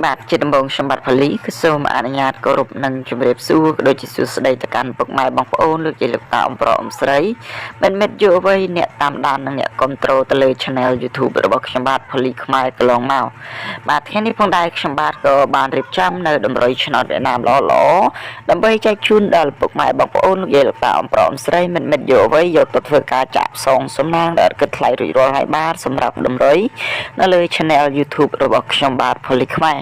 បាទជាដំបងសម្បត្តិផលីគឺសូមអនុញ្ញាតគោរពនិងជម្រាបសួរក៏ដូចជាសួស្តីទៅកាន់ពុកម៉ែបងប្អូនលោកជាលោកតាអំប្រុសអំស្រីមិនមិត្តយុវវ័យអ្នកតាមដាននិងអ្នកគ្រប់គ្រងទៅលើ Channel YouTube របស់ខ្ញុំបាទផលីខ្មែរកន្លងមកបាទថ្ងៃនេះផងដែរខ្ញុំបាទក៏បានរៀបចំនៅតម្រុយឆ្នោតវៀតណាមល្អដើម្បីចែកជូនដល់ពុកម៉ែបងប្អូនលោកជាលោកតាអំប្រុសអំស្រីមិនមិត្តយុវវ័យយកទៅធ្វើការចាក់ផ្សងសំណាងដែលគិតថ្លៃរួចរាល់ហើយបាទសម្រាប់តម្រុយនៅលើ Channel YouTube របស់ខ្ញុំបាទផលីខ្មែរ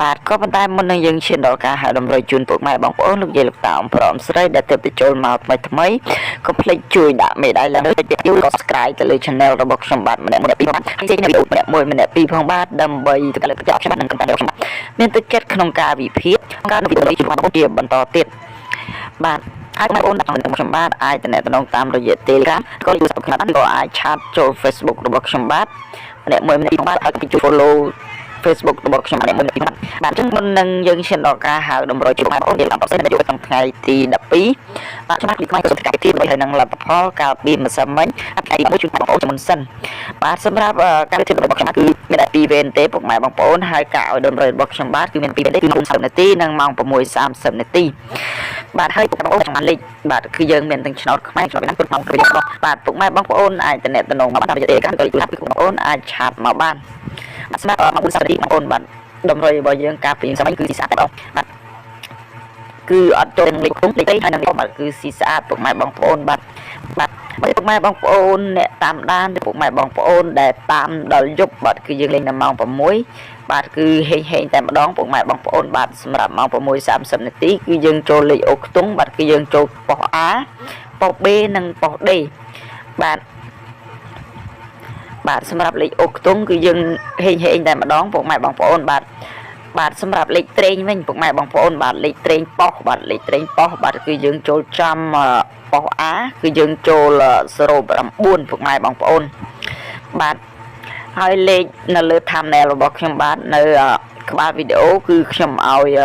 បាទក៏ប៉ុន្តែមុននឹងយើងឈានដល់ការហៅតម្រុយជូនពុកម៉ែបងប្អូនលោកយាយលោកតាអំប្រុសអំស្រីដែលទើបទៅចូលមកថ្មីកុំភ្លេចជួយដាក់មេដៃឡើងទៅជួយ Subscribe ទៅលើ Channel របស់ខ្ញុំបាទម្នាក់ពីរបាទជែកនៅវីដេអូម្នាក់មួយម្នាក់ពីរផងបាទដើម្បីទៅលើកចាប់ខ្ញុំនិងកំដៅខ្ញុំមានទឹកចិត្តក្នុងការវិភាគការនៅវីដេអូនេះជួយបងប្អូនជាបន្តទៀតបាទអាចបងប្អូនតាមខ្ញុំបាទអាចតំណតាមរយៈ Telegram ក៏ឬ Subscribe ក៏អាចឆាតចូល Facebook របស់ខ្ញុំបាទម្នាក់មួយម្នាក់ពីរបាទអាចជួយ follow Facebook របស់ខ្ញុំម្នាក់មួយពីបាទអញ្ចឹងមុននឹងយើងឈានដល់ការហៅតម្រុយជូនបងប្អូនយើងបានប្រសិននៅក្នុងថ្ងៃទី12បាទខ្ញុំពីខ្មែរក៏សុខការទីហើយនឹងលទ្ធផលកាលពីម្សិលមិញថ្ងៃទី1ជូនបងប្អូនមុនសិនបាទសម្រាប់ការជិះរបស់ខ្ញុំគឺមានតែ2វេនទេពុកម៉ែបងប្អូនហើយការឲ្យតម្រុយរបស់ខ្ញុំបាទគឺមាន2វេនទេគឺ30នាទីនិងម៉ោង6:30នាទីបាទហើយពុកម៉ែបងប្អូនបានលេខបាទគឺយើងមានទាំងឆ្នោតខ្មែរឆ្នោតវៀតណាមគ្រប់ម៉ោងពីរបស់បាទពុកម៉ែបងប្អូនអាចតំណងមកតាមរយៈទេការក៏លេខទូរស័ព្ទគឺបងប្អូនអាចឆាតមកបានសម្រាប់មក4 នាទីបងប្អូនបាទតម្រុយរបស់យើងការពីសម័យគឺស៊ីស្អាតតែបងបាទគឺអត់ចូលលេខក្នុងលេខទេហើយនឹងបាទគឺស៊ីស្អាតពុកម៉ែបងប្អូនបាទបាទពុកម៉ែបងប្អូនអ្នកតាមដានពុកម៉ែបងប្អូនដែលតាមដល់យប់បាទគឺយើងលេងនៅម៉ោង6បាទគឺហេងតែម្ដងពុកម៉ែបងប្អូនបាទសម្រាប់ម៉ោង6:30នាទីគឺយើងចូលលេខអូខ្ទង់បាទគឺយើងចូលប៉ុស A ប៉ុស B និងប៉ុស D បាទសម្រាប់លេខអូខ្ទង់គឺយើងហេងតែម្ដងពុកម៉ែបងប្អូនបាទសម្រាប់លេខត្រេងវិញពុកម៉ែបងប្អូនបាទលេខត្រេងប៉ុសបាទលេខត្រេងប៉ុសបាទគឺយើងចូលចំប៉ុស A គឺយើងចូល09ពុកម៉ែបងប្អូនបាទហើយលេខនៅលើ thumbnail របស់ខ្ញុំបាទនៅក្បាលវីដេអូគឺខ្ញុំឲ្យ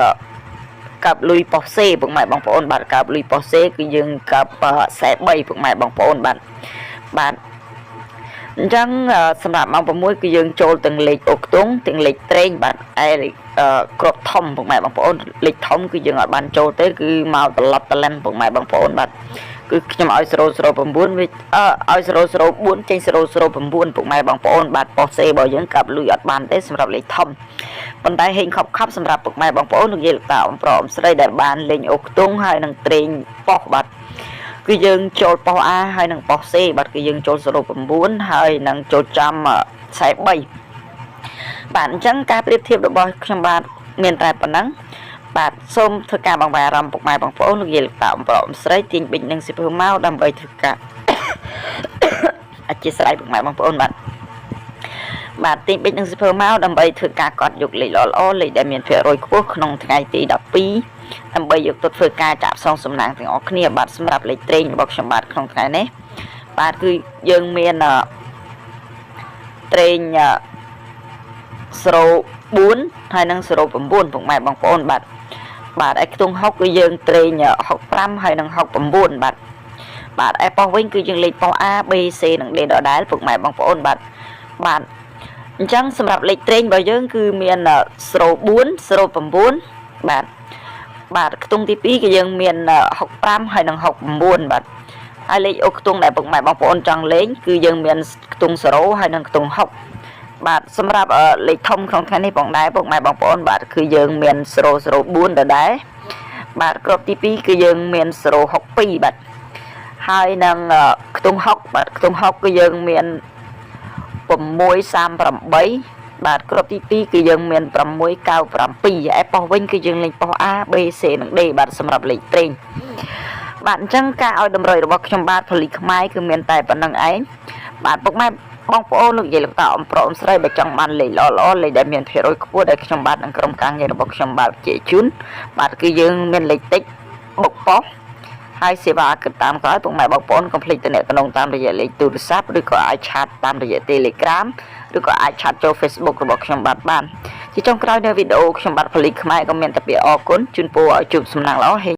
កាប់លុយប៉ុស C ពុកម៉ែបងប្អូនបាទកាប់លុយប៉ុស C គឺយើងកាប់43ពុកម៉ែបងប្អូនបាទអញ្ចឹងសម្រាប់ម៉ោង6គឺយើងចូលទាំងលេខអូខ្ទង់ទាំងលេខត្រេងបាទឯក្របធំពុកម៉ែបងប្អូនលេខធំគឺយើងអត់បានចូលទេគឺមកត្រឡប់តឡិនពុកម៉ែបងប្អូនបាទគឺខ្ញុំឲ្យ009វិញឲ្យ004ចេញ009ពុកម៉ែបងប្អូនបាទប៉ុស C របស់យើងកាប់លុយអត់បានទេសម្រាប់លេខធំប៉ុន្តែហេងខប់សម្រាប់ពុកម៉ែបងប្អូនលោកយាយលោកតាអំប្រុសអំស្រីដែលបានលេងអូខ្ទង់ហើយនឹងត្រេងប៉ុសបាទគឺយើងចូលប៉ុស A ហើយនឹងប៉ុស C បាទគឺយើងចូល09ហើយនឹងចូលចំ43បាទអញ្ចឹងការប្រៀបធៀបរបស់ខ្ញុំបាទមានតែប៉ុណ្ណឹងបាទសូមធ្វើការបង្វែរអារម្មណ៍ពុកម៉ែបងប្អូនលោកយាយលោកតាអំប្រុសអំស្រីទាញប៊ិចនិងសិភើមកដើម្បីធ្វើការអធិស្ឋានពុកម៉ែបងប្អូនបាទទាញប៊ិចនិងសិភើមកដើម្បីធ្វើការកត់យកលេខល្អលេខដែលមានភាគរយខ្ពស់ក្នុងថ្ងៃទី12ដើម្បីយកទៅធ្វើការចាក់ផ្សងសំណាងទាំងអស់គ្នាបាទសម្រាប់លេខត្រេងរបស់ខ្ញុំបាទក្នុងថ្ងៃនេះបាទគឺយើងមានត្រេង04ហើយនឹង09ពុកម៉ែបងប្អូនបាទឯខ្ទង់6គឺយើងត្រេង65ហើយនឹង69បាទឯប៉ុសវិញគឺយើងលេខប៉ុស A B C និង D ដដែលពុកម៉ែបងប្អូនបាទអញ្ចឹងសម្រាប់លេខត្រេងរបស់យើងគឺមាន04 09បាទខ្ទង់ទី2គឺយើងមាន65ហើយនឹង69បាទហើយលេខអូខ្ទង់ដែលពុកម៉ែបងប្អូនចង់លេងគឺយើងមានខ្ទង់0ហើយនិងខ្ទង់6បាទសម្រាប់លេខធំក្នុងថ្ងៃនេះផងដែរពុកម៉ែបងប្អូនបាទគឺយើងមាន004ដដែលបាទគ្រាប់ទី2គឺយើងមាន062បាទហើយនឹងខ្ទង់6បាទខ្ទង់6គឺយើងមាន638បាទគ្រាប់ទី2គឺយើងមាន697ឯប៉ុសវិញគឺយើងលេខប៉ុស A B C និង D បាទសម្រាប់លេខត្រេងបាទអញ្ចឹងការឲ្យតម្រុយរបស់ខ្ញុំបាទផលីខ្មែរគឺមានតែប៉ុណ្្នឹងឯងបាទពុកម៉ែបងប្អូនលោកយាយលោកតាអំប្រុសអំស្រីបើចង់បានលេខល្អលេខដែលមានភាគរយខ្ពស់ដែលខ្ញុំបាទនឹងក្រុមការងាររបស់ខ្ញុំបាទជែកជូនបាទគឺយើងមានលេខតិចបុកប៉ុសហើយសេវាគិតតាមក្រោយពុកម៉ែបងប្អូនកុំភ្លេចតំណតាមរយៈលេខទូរស័ព្ទឬក៏អាចឆាតតាមរយៈ Telegram ឬក៏អាចឆាតចូល Facebook របស់ខ្ញុំបាទបានជាចុងក្រោយនៅវីដេអូខ្ញុំបាទផលីខ្មែរក៏មានតែពាក្យអរគុណជូនពរឲ្យជួបសំណាងល្អ